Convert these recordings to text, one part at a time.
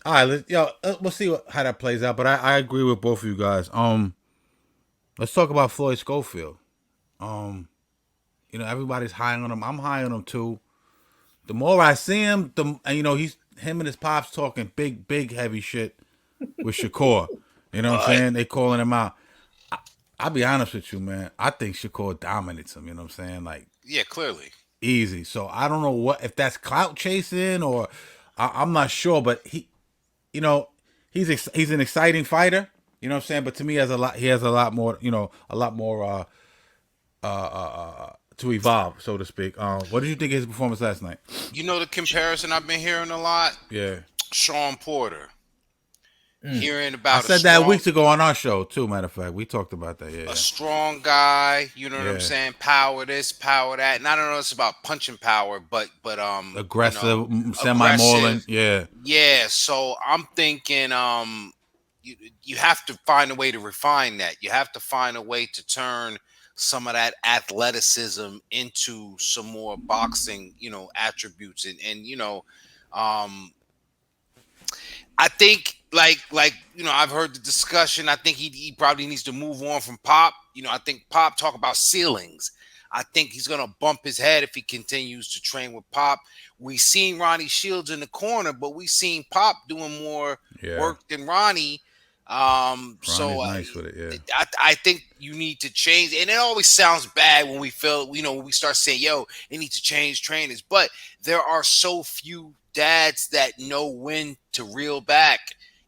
All right, we'll see how that plays out. But I agree with both of you guys. Let's talk about Floyd Schofield. Um, everybody's high on him. I'm high on him too. The more I see him, he's him and his pops talking big heavy shit with Shakur. You know what I'm But saying? They calling him out. I'll be honest with you, man. I think Shakur dominates him. You know what I'm saying? Like yeah, clearly. easy. So I don't know what if that's clout chasing or I'm not sure. But you know, he's an exciting fighter. You know what I'm saying? But to me, he has a lot more. A lot more to evolve, so to speak. What did you think of his performance last night? You know the comparison I've been hearing a lot? Yeah, Sean Porter. Mm. Hearing I about said that weeks ago on our show too. Matter of fact, we talked about that. a Yeah, strong guy, you know what I'm yeah. saying? Power this, power that. And I don't know it's about punching power, but Aggressive, semi-mauling. aggressive. Yeah. Yeah, so I'm thinking you you have to find a way to refine that. You have to find a way to turn some of that athleticism into some more boxing, attributes and um I think I've heard the discussion. I think he probably needs to move on from Pop. I think Pop talk about ceilings. I think he's gonna bump his head if he continues to train with Pop. We seen Ronnie Shields in the corner, but we seen Pop doing more Yeah. work than Ronnie. So Ronnie's nice with it. Yeah. I think you need to change, and it always sounds bad when we feel when we start saying, "Yo, they need to change trainers," but there are so few dads that know when to reel back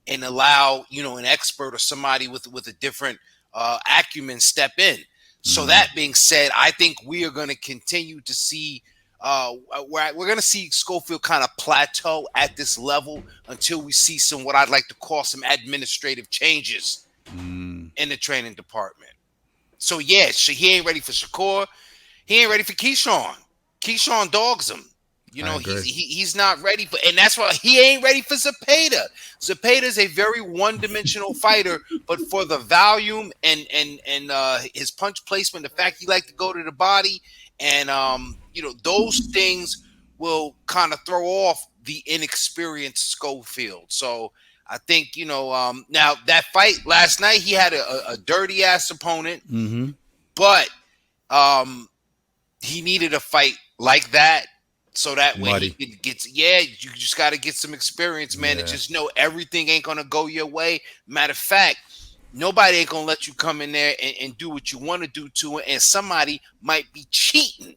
and allow an expert or somebody with a different acumen step in. So Hmm. that being said, I think we are going to continue to see we're going to see Schofield kind of plateau at this level until we see some what I'd like to call some administrative changes Mm, in the training department. So yeah, he ain't ready for Shakur. He ain't ready for Keyshawn. Keyshawn dogs him. I He's agree. he's not ready for, and that's why he ain't ready for Zapata. Zapata is a very one-dimensional fighter, but for the volume and his punch placement, the fact he like to go to the body, and those things will kind of throw off the inexperienced Schofield. So I think now that fight last night, he had a dirty ass opponent, Mm-hmm. but um, he needed a fight like that so that way he Muddy. could get yeah, you just got to get some experience, man, and Yeah. just know everything ain't gonna go your way. Matter of fact, nobody ain't gonna let you come in there and do what you want to do to it, and somebody might be cheating.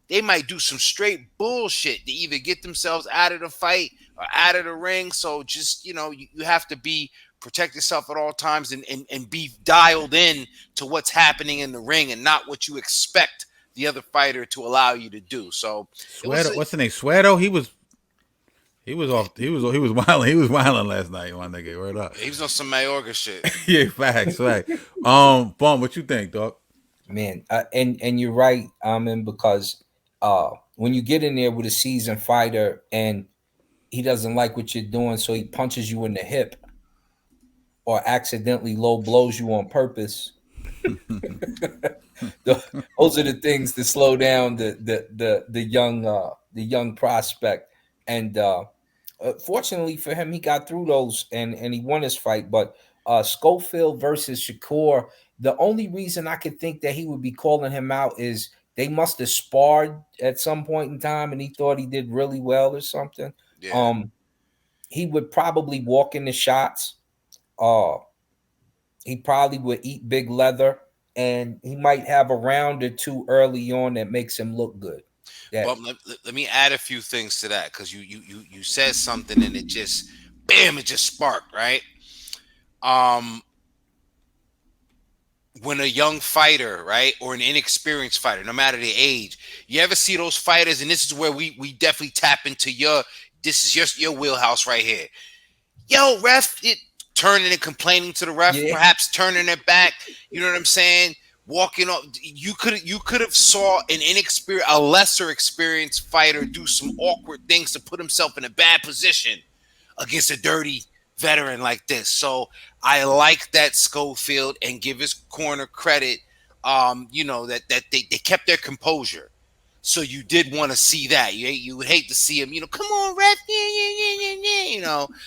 They might do some straight bullshit to either get themselves out of the fight or out of the ring. So just you have to be protect yourself at all times and be dialed in to what's happening in the ring and not what you expect the other fighter to allow you to do. So it was Sweato. What's the name? Sweato. He was off. He was wilding. He was wilding last night. My nigga, word up. he was on some Mayorga shit. Yeah, facts. Right. Bum. What you think, dog? Man, and you're right, Amin, because when you get in there with a seasoned fighter and he doesn't like what you're doing, so he punches you in the hip or accidentally low blows you on purpose. Those are the things that slow down the young prospect. And fortunately for him, he got through those and he won his fight. But Schofield versus Shakur, the only reason I could think that he would be calling him out is they must have sparred at some point in time, and he thought he did really well or something. Yeah. Um, he would probably walk in the shots. Uh, he probably would eat big leather, and he might have a round or two early on that makes him look good. That But let me add a few things to that because you said something and it just bam, it just sparked, right? Um when a young fighter, right, or an inexperienced fighter, no matter the age, you ever see those fighters, and this is where we definitely tap into this is your wheelhouse right here. Yo, ref, turning and complaining to the ref, yeah, perhaps turning it back. You know what I'm saying? Walking up, you could have saw a lesser experienced fighter do some awkward things to put himself in a bad position against a dirty veteran like this. So I like that Schofield and give his corner credit. That they kept their composure. So you did want to see that. You would hate to see him, come on, ref,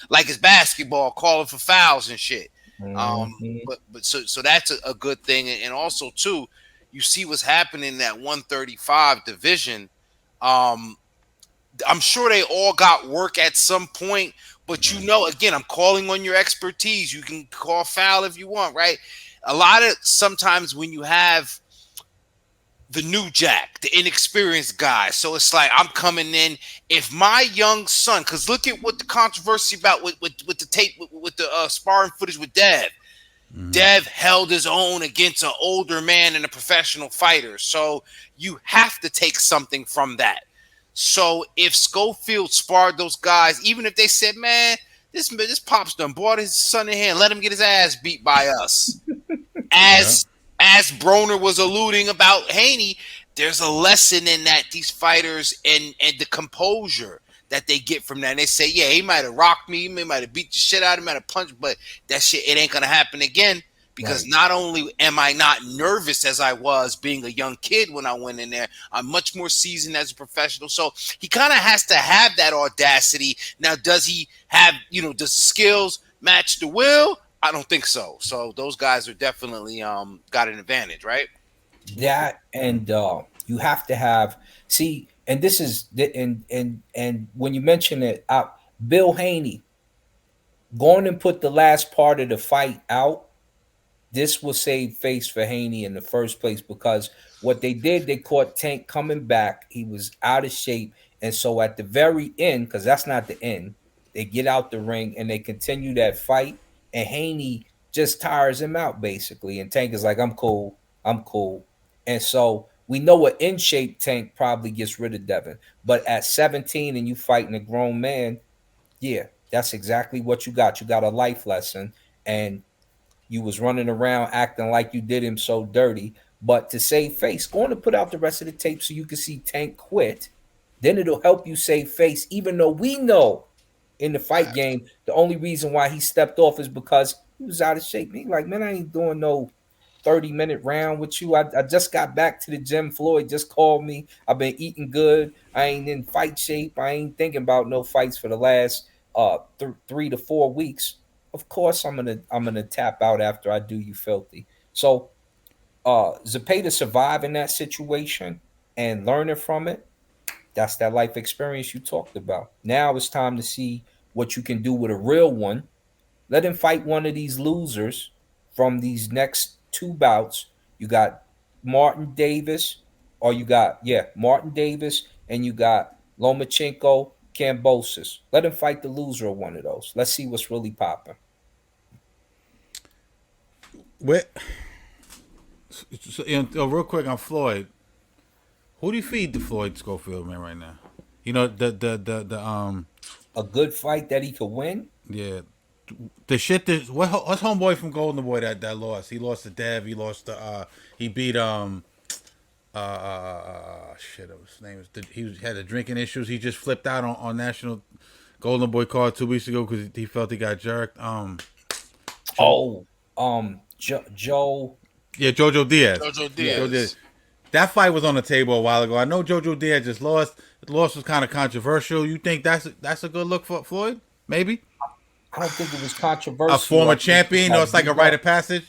like it's basketball, calling for fouls and shit. Mhm. But so that's a good thing, and also too, you see what's happening in that 135 division. Um, I'm sure they all got work at some point, but Right. again, I'm calling on your expertise. You can call foul if you want, right? A lot of sometimes when you have the new jack, the inexperienced guy. So it's like I'm coming in. If my young son, because look at what the controversy about with the tape with the sparring footage with Dev. Mm-hmm. Dev held his own against an older man and a professional fighter. So you have to take something from that. So if Schofield sparred those guys, even if they said, "Man, this pop's done brought his son in here and let him get his ass beat by us," Yeah. as Broner was alluding about Haney, there's a lesson in that these fighters and the composure that they get from that. And they say, yeah, he might have rocked me, he might have beat the shit out of me, might have punched, but that shit, it ain't gonna happen again. Because Right. not only am I not nervous as I was being a young kid when I went in there, I'm much more seasoned as a professional. So he kind of has to have that audacity. Now, does he have, does the skills match the will? I don't think so. So those guys are definitely got an advantage, right? That and you have to have see, and this is and when you mention it, Bill Haney going and put the last part of the fight out. This will save face for Haney in the first place because what they did, they caught Tank coming back. He was out of shape. And so at the very end, because that's not the end, they get out the ring and they continue that fight. And Haney just tires him out basically. And Tank is like, I'm cool. I'm cool. And so we know an in shape Tank probably gets rid of Devin. But at 17 and you fighting a grown man, yeah, that's exactly what you got. You got a life lesson. And you was running around acting like you did him so dirty. But to save face, going to put out the rest of the tape so you can see Tank quit. Then it'll help you save face, even though we know in the fight Facts. game, the only reason why he stepped off is because he was out of shape. He like, man, I ain't doing no 30-minute round with you. I just got back to the gym. Floyd just called me. I've been eating good. I ain't in fight shape. I ain't thinking about no fights for the last 3 to 4 weeks. Of course I'm gonna tap out after I do you filthy. So Zepeda surviving that situation and learning from it, that's that life experience you talked about. Now it's time to see what you can do with a real one. Let him fight one of these losers from these next two bouts. You got Martin Davis, or you got, Martin Davis, and you got Lomachenko, Kambosos. Let him fight the loser of one of those. Let's see what's really popping. What? So, real quick on Floyd. Who do you feed to Floyd Schofield, man, right now? The A good fight that he could win. yeah, the shit that what's homeboy from Golden Boy that lost. He lost to Dev. He lost to he beat shit. His name was had the drinking issues. He just flipped out on national Golden Boy card 2 weeks ago because he felt he got jerked. Joe, Oh, Joe. yeah, Jojo Diaz. Jojo Yeah, Jojo Diaz. Diaz. That fight was on the table a while ago. I know Jojo Diaz just lost. The loss was kind of controversial. You think that's a good look for Floyd? Maybe I don't think it was a controversial. former I think he champion, or got it's like a beat rite up. of passage.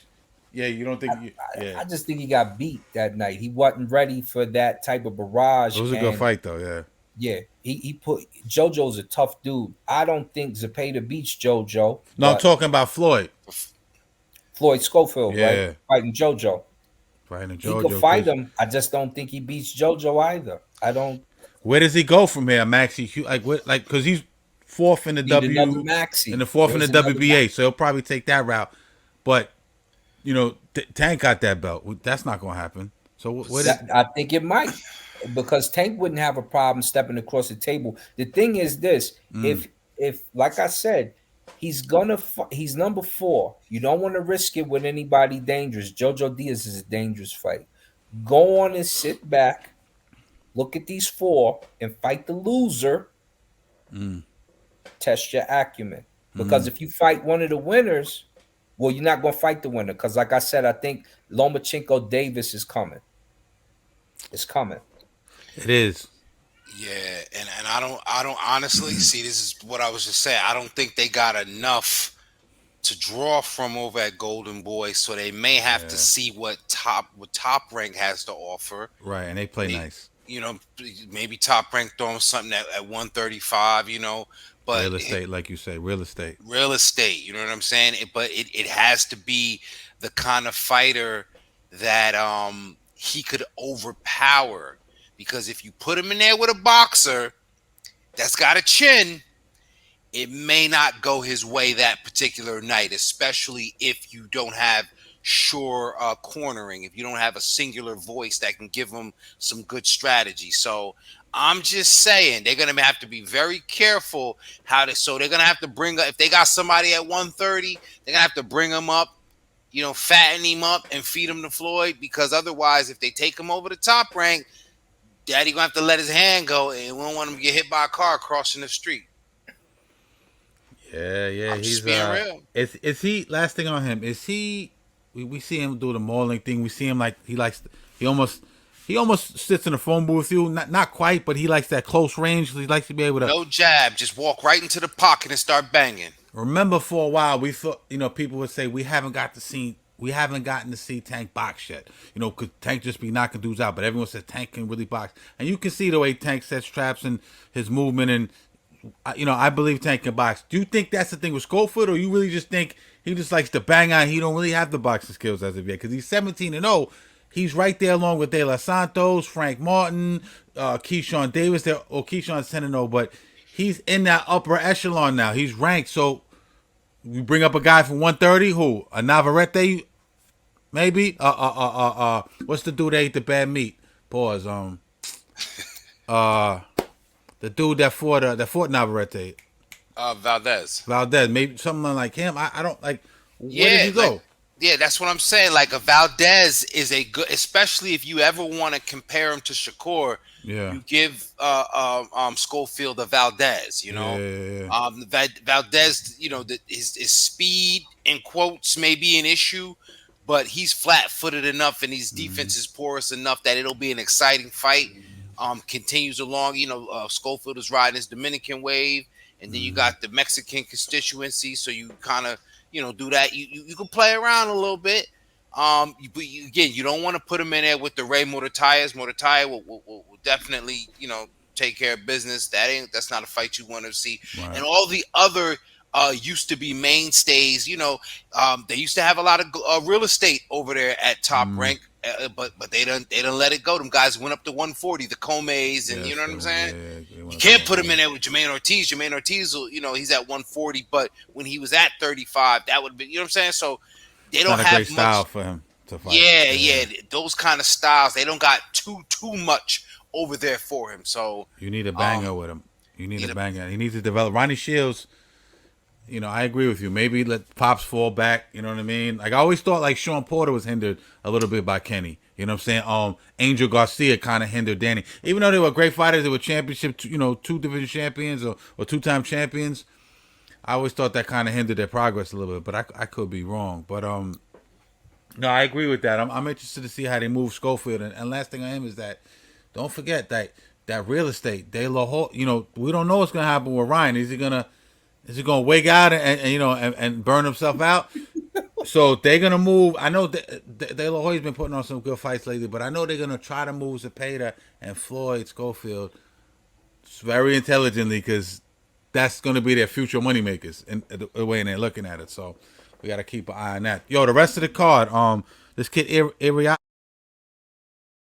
Yeah, you don't think? Yeah, I just think he got beat that night. He wasn't ready for that type of it barrage. was a good And fight though. Yeah. yeah, he put JoJo's a tough dude. I don't think Zepeda beats JoJo, No, I'm but talking about Floyd. Floyd Schofield, right? Yeah, Fighting JoJo. fighting He could JoJo. fight Because him. I just don't think he beats JoJo either. I don't where does he go from here, Maxie? Like what? Like because he's fourth in the need another W and the Maxi. fourth in the There's another WBA, so he'll probably take that route. But Tank got that belt. That's not going to happen. So what is? I think it might, because Tank wouldn't have a problem stepping across the table. The thing is this: if like I said, he's number 4. You don't want to risk it with anybody dangerous. Jojo Diaz is a dangerous fight. Go on and sit back, look at these 4, and fight the loser. Test your acumen, because if you fight one of the winners, well, you're not going to fight the winner, because like I said, I think Lomachenko Davis is coming. It's coming. It is. Yeah, and I don't honestly see, this is what I was just saying. I don't think they got enough to draw from over at Golden Boy, so they may have to Yeah. see what Top Rank has to offer. Right, and they play May- nice. You know, maybe Top Rank throw 'em something at 135. But Real estate, like you say, real estate. real estate. You know what I'm saying? But it has to be the kind of fighter that he could overpower. Because if you put him in there with a boxer that's got a chin, it may not go his way that particular night, especially if you don't have sure cornering, if you don't have a singular voice that can give them some good strategy. So I'm just saying they're gonna have to be very careful how to. So they're gonna have to bring up, if they got somebody at 130, they're gonna have to bring him up, fatten him up and feed him to Floyd, because otherwise, if they take him over the Top Rank, Daddy gonna have to let his hand go, and we don't want him to get hit by a car crossing the street. Yeah, yeah. I'm just He's being real. is he, last thing on him, is he, we see him do the mauling thing. We see him like he almost sits in the phone booth with you. Not quite, but he likes that close range. He likes to be able to No jab, just walk right into the pocket and start banging. remember. For a while we thought, people would say we haven't gotten to see Tank box yet. Could Tank just be knocking dudes out? But everyone says Tank can really box, and you can see the way Tank sets traps and his movement. And I believe Tank can box. Do you think that's the thing with Schofield, or you really just think he just likes to bang out? He don't really have the boxing skills as of yet, because he's 17-0. He's right there along with De Los Santos, Frank Martin, Keyshawn Davis. Keyshawn's 10-0, but he's in that upper echelon now. He's ranked. So you bring up a guy from 130, who, a Navarrete, maybe. What's the dude that ate the bad meat? Pause. The dude that fought Navarrete. Valdez. Maybe something like him. I don't like. Where did Yeah, he go? that's what I'm saying. Like, a Valdez is a good, especially if you ever want to compare him to Shakur. Yeah. You give Schofield a Valdez. Yeah. Valdez. His speed in quotes may be an issue, but he's flat-footed enough, and his defense is porous enough that it'll be an exciting fight. Continues along. Schofield is riding his Dominican wave, and then you got the Mexican constituency, so you kind of do that. You can play around a little bit. But again, you don't want to put him in there with the Ray Moratayas. Morataya will definitely take care of business. That's not a fight you want to see. Right. And all the other used to be mainstays. They used to have a lot of real estate over there at Top Rank. But they done let it go. Them guys went up to 140, the Comeys, and you know what I'm saying? You can't put him in there with Jermaine Ortiz. Jermaine Ortiz, he's at 140, but when he was at 35, that would be, you know what I'm saying? So they don't Not a have great much style for him to fight. Yeah, those kind of styles, they don't got too much over there for him. So You need a banger with him. You need a banger. He needs to develop. Ronnie Shields, I agree with you. Maybe let Pops fall back. You know what I mean? Like, I always thought like Sean Porter was hindered a little bit by Kenny. You know what I'm saying? Angel Garcia kind of hindered Danny. Even though they were great fighters, they were championship, two division champions or two-time champions. I always thought that kind of hindered their progress a little bit, but I could be wrong. But no, I agree with that. I'm interested to see how they move Schofield. And last thing on him is that, don't forget that real estate, De La Hoya, we don't know what's gonna happen with Ryan. Is he gonna wig out and burn himself out? So they're gonna move. I know De La Hoya's been putting on some good fights lately, but I know they're gonna try to move Zepeda and Floyd Schofield very intelligently, because that's gonna be their future moneymakers in the way they're looking at it. So we gotta keep an eye on that. Yo, the rest of the card, this kid Iriart.